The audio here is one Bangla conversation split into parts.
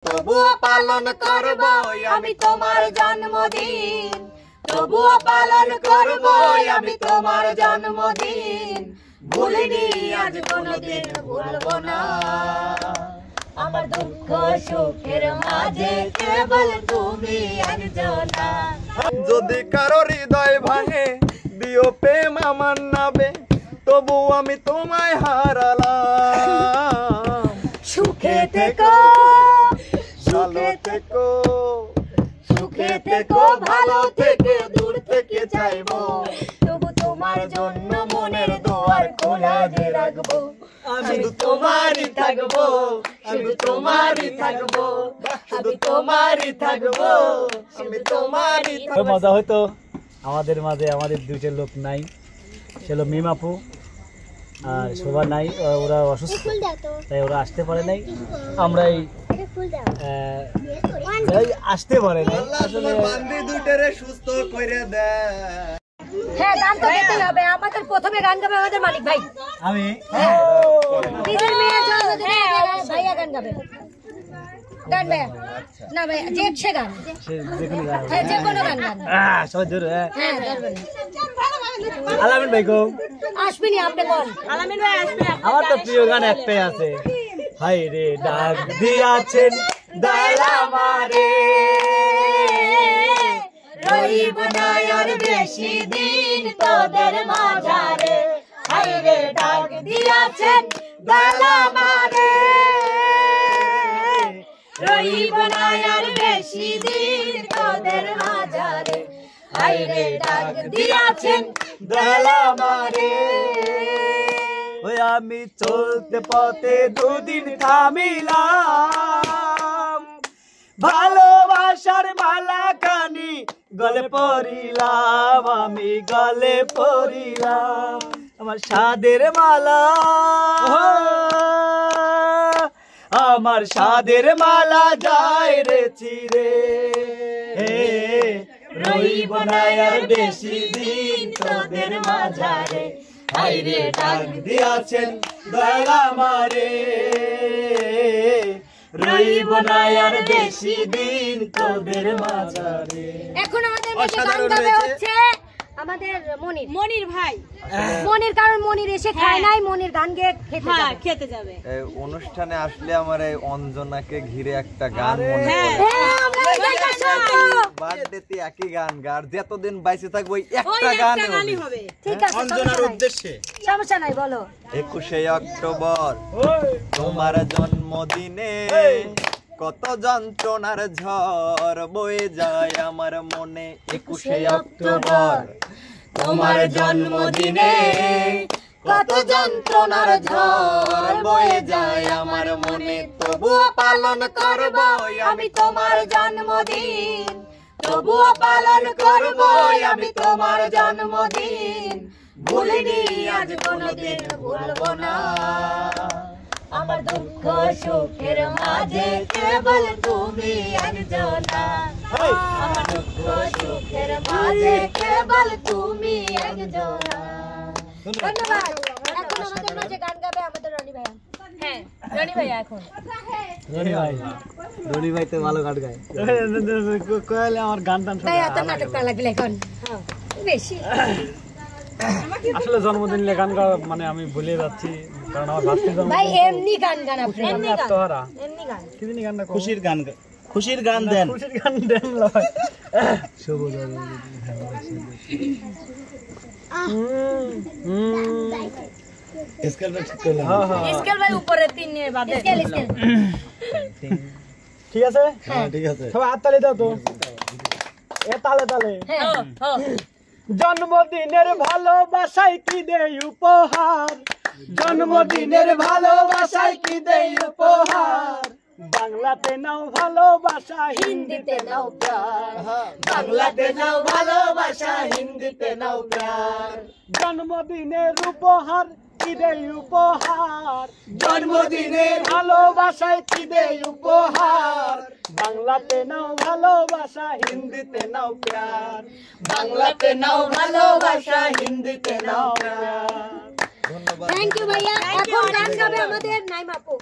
তবুও পালন করব আমি তোমার জন্মদিন, তবুও পালন করব আমি তোমার জন্মদিন। ভুলিনি আজ কোনদিন ভুলবো না, আমার দুঃখ সুখের মাঝে কেবল তুমি একজনা। যদি কারো হৃদয় ভাঙে দিও প্রেম আমার নাবে, তবু আমি তোমায় হারালাম। সুখে থেকো, ভালো থেকো, সুখে থেকো, ভালো থেকে দূর থেকে চাইবো, তবু তোমার জন্য মনের দুয়ার খোলা যে রাখবো। আমি তোমারই থাকবো, শুধু তোমারই থাকবো, শুধু তোমারই থাকবো, শুধু তোমারই থাকবো। মজা হয়তো আমাদের মাঝে আমাদের দুইটা লোক নাই, সে হলো মিম আপু আর শোভা নাই, ওরা অসুস্থ তাই ওরা আসতে পারে নাই। আমরা আসতে পারে নাই আসলে। বান্দি দুইটারে সুস্থ করে দেয়। হ্যাঁ, গান তো গাইতেই হবে। আমাদের প্রথমে গান গাবে আমাদের মালিক ভাই। আমি নিজের মেয়ের জন্মদিনে ভাইয়া গান গাবে। গান ভাইয়া না ভাইয়া, যে গান, হ্যাঁ যে কোনো গান গান। সবাই ধরো। হ্যাঁ ধরবেন। আলামিন ভাই গো আসবেনি আপনি কোন? আলামিন ভাই আসবে। আমার তো প্রিয় গান একটাই আছে, হাই রে ডাক দিয়াছেন দয়াল আমারে, রইব না আর বেশি দিন তোদের মাঝারে, হাই রে ডাক দিয়াছেন দয়াল আমারে, রইব না আর বেশি দিন তোদের মাঝারে, হাই রে ডাক দিয়াছেন দয়াল আমারে। ওই আমি চলতে পথে দুদিন থামিলাম, ভালোবাসার মালা কানি গলে পরিলাম, আমি গলে পরিলাম আমার সাদের মালা, আমার সাদের মালা যায় রে চিরে, রইব না আর বেশি দিন তোদের মাঝারে, হাই রে ডাক দিয়াছেন দয়াল আমারে, রইব না আর বেশি দিন তোদের মাঝারে। এখন আমাদের মধ্যে গান গাবে হচ্ছে আমাদের মনির ভাই। মনির, কারণ মনির এসে খায় নাই, মনির গান গেয়ে খেতে যাবে। এই অনুষ্ঠানে আসলে আমার এই অঞ্জনাকে ঘিরে একটা গান মনে বার্থডেতে একই গান গার, যতদিন বাইসে থাকবো একটা গানই হবে। ঠিক আছে, অঞ্জনার উদ্দেশ্যে সমস্যা নাই, বলো। 21শে অক্টোবর তোমার জন্মদিনে কত যন্ত্রণার ঝড় বয়ে যায় আমার মনে। 21শে অক্টোবর তোমার জন্মদিনে কত যন্ত্রণার ঝড় বয়ে যায় আমার মনে, তবুও পালন করব আমি তোমার জন্মদিন, তবুও পালন করব আমি তোমার জন্মদিন। ভুলিনি আজ কোনদিন ভুলবো না, আমার দুঃখ সুখের মাঝে কেবল তুমি একজনা, আমার দুঃখ সুখের মাঝে কেবল তুমি একজনা। ধন্যবাদ। এখন আমাদের মাঝে গান গাবে আমাদের রনি ভাইয়া। হ্যাঁ, রনি ভাইয়া এখন। রনি ভাই তো ভালো গান গায়, কইলে আমার গান টান ভাই এত নাটকটা লাগলে এখন বেশি। আসলে জন্মদিন গান গাওয়া মানে আমি ভুলে যাচ্ছি, কারণ আমার ভাস্তির জন্মদিন। ভাই এমনি গান গান, আপনি এমনি গান, এমনি গান, কি দিন গান, খুশির গান, খুশির গান দেন, খুশির গান দেন লয়। শুভ স্কেল ঠিক করলাম। স্কেল ভাই উপরে 3 নিয়ে বাদে স্কেল। ঠিক আছে, হ্যাঁ ঠিক আছে, সবাই হাততালি দাও তো, এ তালে তালে। জন্মদিনের ভালোবাসায় কি দেই উপহার, জন্মদিনের ভালোবাসায় কি দেই উপহার, বাংলাতে নাও ভালোবাসা, হিন্দিতে নাও প্যার, বাংলাতে নাও ভালোবাসা, হিন্দিতে নাও প্যার। জন্মদিনের উপহার কি দেই উপহার, জন্মদিনের ভালোবাসায় কি দেই উপহার, বাংলাতে নাও ভালোবাসা, হিন্দিতে নাও প্যার, বাংলাতে নাও ভালোবাসা, হিন্দিতে নাও প্যার। থ্যাংক ইউ ভাইয়া। এখন গান গাবে আমাদের নাইম আপু।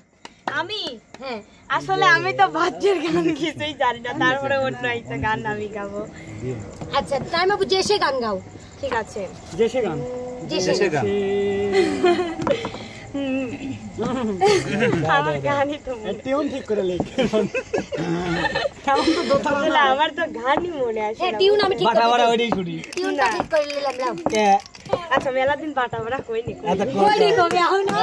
আমি হ্যাঁ আসলে আমি তো বাচ্চার গান কিছুই জানি না, তারপরে অন্য একটা গান আমি গাবো। আচ্ছা তাই মাপু যে সে গান গাও। ঠিক আছে, যে সে গান আমার গানই তো টিউন ঠিক করে লেখ। আসলে আমার তো গানই মনে আসে হ্যাঁ না। টিউন আমি ঠিক বাটা করে বাটা ওইটাই শুনি। টিউনটা ঠিক করে নিলাম লাও। আচ্ছা মেলা দিন বাটা বাটা কইনি। ওইটাই কবে আও না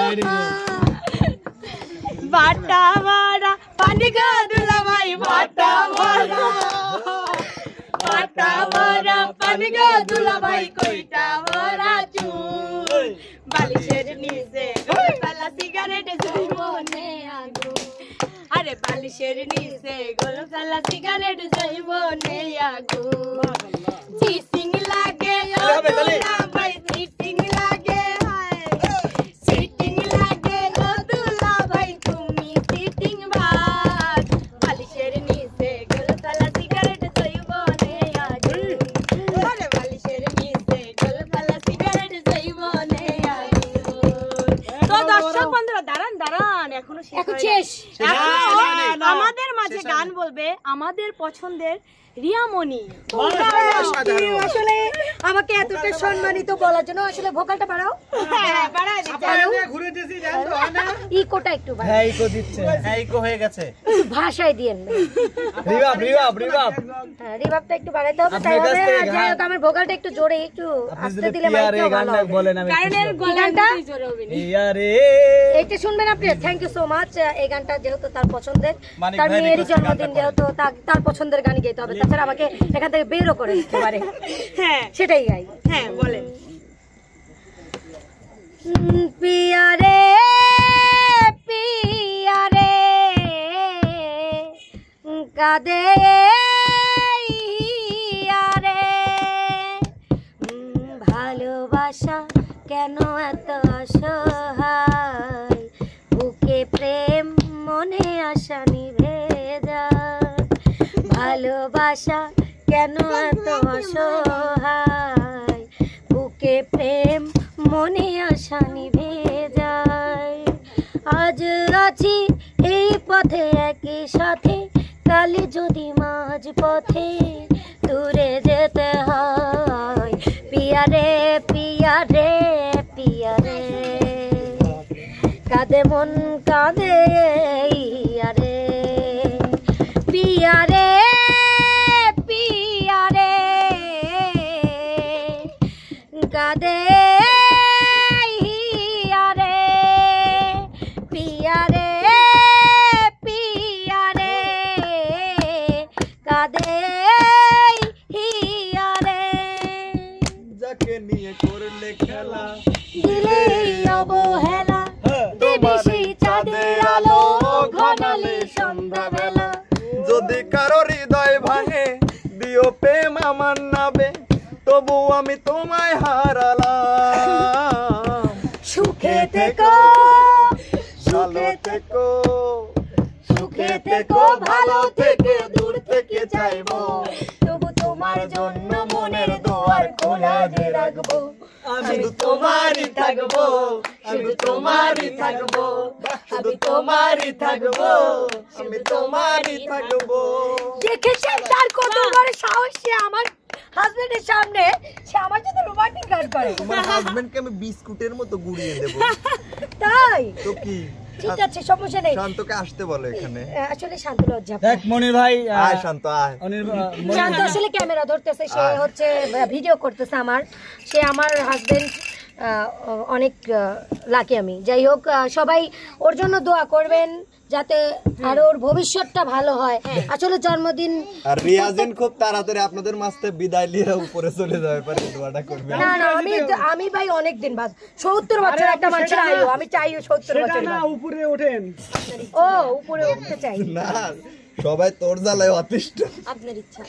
বাটা বাড়া পানি গা দুলা ভাই, বাটা বাড়া বাটা বাড়া পানি গা দুলা ভাই, কইটা ভরা চুল বালিশের নিচে গোলপালা সিগারেট জৈবনে আগুন। আরে বালিশের নিচে গোলপালা সিগারেট জৈবনে আগুন। চিসিং লাগে ও দুলা ভাই, চিসিং লাগে, হায় সিটিং লাগে ও দুলা ভাই, তুমি সিটিং ভাই। বালিশের নিচে গোলপালা সিগারেট জৈবনে আগুন। আরে বালিশের নিচে গোলপালা সিগারেট জৈবনে আগুন। তো দর্শক বন্ধুরা দাঁড়ান দাঁড়ান, এখনো শেষ আমাদের মাঝে গান বলবে আমাদের পছন্দের রিয়ামণি। আসলে আমাকে এতটা সম্মানিত বলার জন্য আসলে ভোকালটা বাড়াও। হ্যাঁ বাড়াই দিচ্ছি। ঘুরে দিছি জানো না। ইকোটা একটু বাড়াও। হ্যাঁ ইকো দিচ্ছে, হ্যাঁ ইকো হয়ে গেছে। ভাষায় দিয়েন না। রিভাব হ্যাঁ রিভাবটা একটু বাড়াইতে হবে, তাই হবে। আর যাই হোক আমার ভোকালটা একটু জোরে একটু আস্তে দিলে মাইকটাও ভালো হবে। বলেন আমি গানের গলাটা জোরে হবে না। ইয়ারে এইটা শুনবেন আপনি। Thank you so much. এই গানটা যেহেতু তার পছন্দের, মানিক তার ভাই মেয়ের request জন্মদিন, গানটা যেহেতু তার পছন্দের গানই গাইতে হবে, তাছাড়া আমাকে এখান থেকে বেরও করে দিতে পারে, হ্যাঁ সেটাই গাই। হ্যাঁ বলেন। পিয়া রে পিয়া রে কাঁদে ইয়া রে, ভালোবাসা কেন এত অসহায়, বুকে প্রেম মনে আশা নিভে যায়, ভালোবাসা কেন এত অসহায়, বুকে প্রেম মনে আশা নিভে যায়। আজ আছি এই পথে একই সাথে, কালে যদি মাঝ পথে দূরে যেতে হয়, পিয়া রে পিয়া রে পিয়া রে, কাঁদে মন কাঁদে ইয়া রে, পিয়া রে পিয়া রে কাঁদে ইয়া রে, পিয়া রে পিয়া রে কাঁদে ইয়া রে, যাকে নিয়ে করলে খেলা দিলে অবহেলা, দিবিসি চাঁদের আলো ঘনালে সন্ধ্যাবেলা, যদি কারো হৃদয় ভাঙে দিও প্রেম আমার নাবে, তবু আমি তোমায় হারালাম। সুখে থেকো ভালো থেকো, সুখে থেকো ভালো থেকে দূর থেকে চাইবো, তবু তোমার জন্য মনের দুয়ার খোলা যে রাখবো, শুধু তোমারই থাকবো, শুধু তোমারই থাকবো, শুধু তোমারই থাকবো, আমি তোমারই থাকবো। দেখেছেন তার কত বড় সাহস, সে আমার হাজবেন্ডের সামনে সে আমার সাথে রোমান্টিক গান করে। তোমার হাজবেন্ডকে আমি বিস্কুটের মতো গুড়িয়ে দেবো। তাই তো কি, ঠিক আছে, সমস্যা নেই। শান্তকে আসতে বলো এখানে। আসলে শান্ত লজ্জা দেখ মনির ভাই, আয় শান্ত আয়। শান্ত আসলে ক্যামেরা ধরতেছে, সে হচ্ছে ভিডিও করতেছে আমার, সে আমার হাজবেন্ড অনেক লাকি আমি। যাই হোক সবাই ওর জন্য দোয়া করবেন যাতে আর ওর ভবিষ্যৎটা ভালো হয়। আসলে জন্মদিন আর রিয়াজিন খুব তাড়াতাড়ি আপনাদের মাঝে বিদায় নিয়ে উপরে চলে যাবে, পারে দোয়াটা করবে। না না আমি ভাই অনেক দিন বাদ, 70 বছর একটা মানুষের আয়ু, আমি চাই 70 বছর উপরে ওঠেন। ও উপরে উঠতে চাই না, সবাই তোর জ্বালায় অতিষ্ঠ। আপনার ইচ্ছা।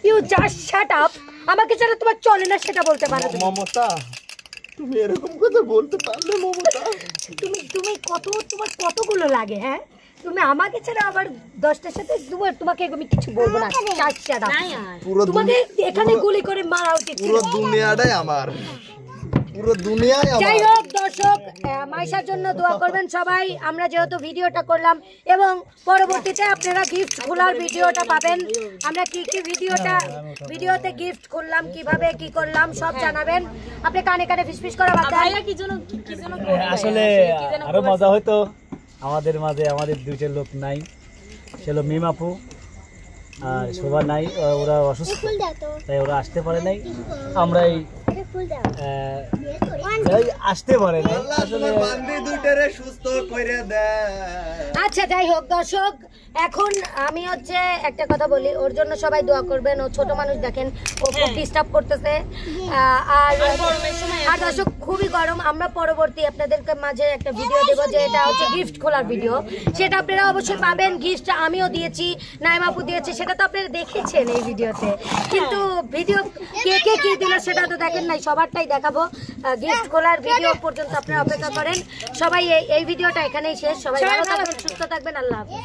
ইউ জাস্ট শাট আপ, আমাকে ছাড়া তোমার চলে না সেটা বলতে পারো তুমি। মমতা, তুমি এরকম কথা বলতে পারলে মমতা? তুমি তোমার কতগুলো লাগে? হ্যাঁ তুমি আমাকে ছাড়া আবার 10টার সাথে তোমাকে আমি কিছু বলবো না। পুরো তোমাকে এখানে গুলি করে মারা উচিত ছিল। পুরো দুনিয়াটাই আমার। পুরো দুনিয়ায় যাই হোক দর্শক, মাইশার জন্য দোয়া করবেন সবাই। আমরা যেহেতু ভিডিওটা করলাম এবং পরবর্তীতে আপনারা গিফট খোলার ভিডিওটা পাবেন। আমরা কি কি ভিডিওতে গিফট খুললাম, কিভাবে কি করলাম সব জানাবেন। আপনি কানে কানে ফিসফিস করা বাদ দেন। আসলে আরো মজা হয়তো আমাদের মাঝে আমাদের দুইটা লোক নাই, সেলো মিম আপু আর শোভা নাই, ওরা অসুস্থ তাই ওরা আসতে পারে নাই। আমরাই আসতে পারে নাই আসলে। সুস্থ করে দেয়। আচ্ছা যাই হোক দর্শক, এখন আমি হচ্ছে একটা কথা বলি, ওর জন্য সবাই দোয়া করবেন। ও ছোট মানুষ, দেখেন ও খুব ডিস্টার্ব করতেছে। আর দর্শক খুবই গরম। আমরা পরবর্তী আপনাদেরকে মাঝে একটা ভিডিও দেবো, যে এটা হচ্ছে গিফট খোলার ভিডিও, সেটা আপনারা অবশ্যই পাবেন। গিফটটা আমিও দিয়েছি, নাইম আপু দিয়েছে, সেটা তো আপনারা দেখেছেন এই ভিডিওতে, কিন্তু ভিডিও কে কে কি দিল সেটা তো দেখেন নাই। সবারটাই দেখাবো। গিফট খোলার ভিডিও পর্যন্ত আপনারা অপেক্ষা করেন। সবাই এই ভিডিওটা এখানেই শেষ। সবাই ভালো থাকবেন, সুস্থ থাকবেন। আল্লাহ হাফেজ।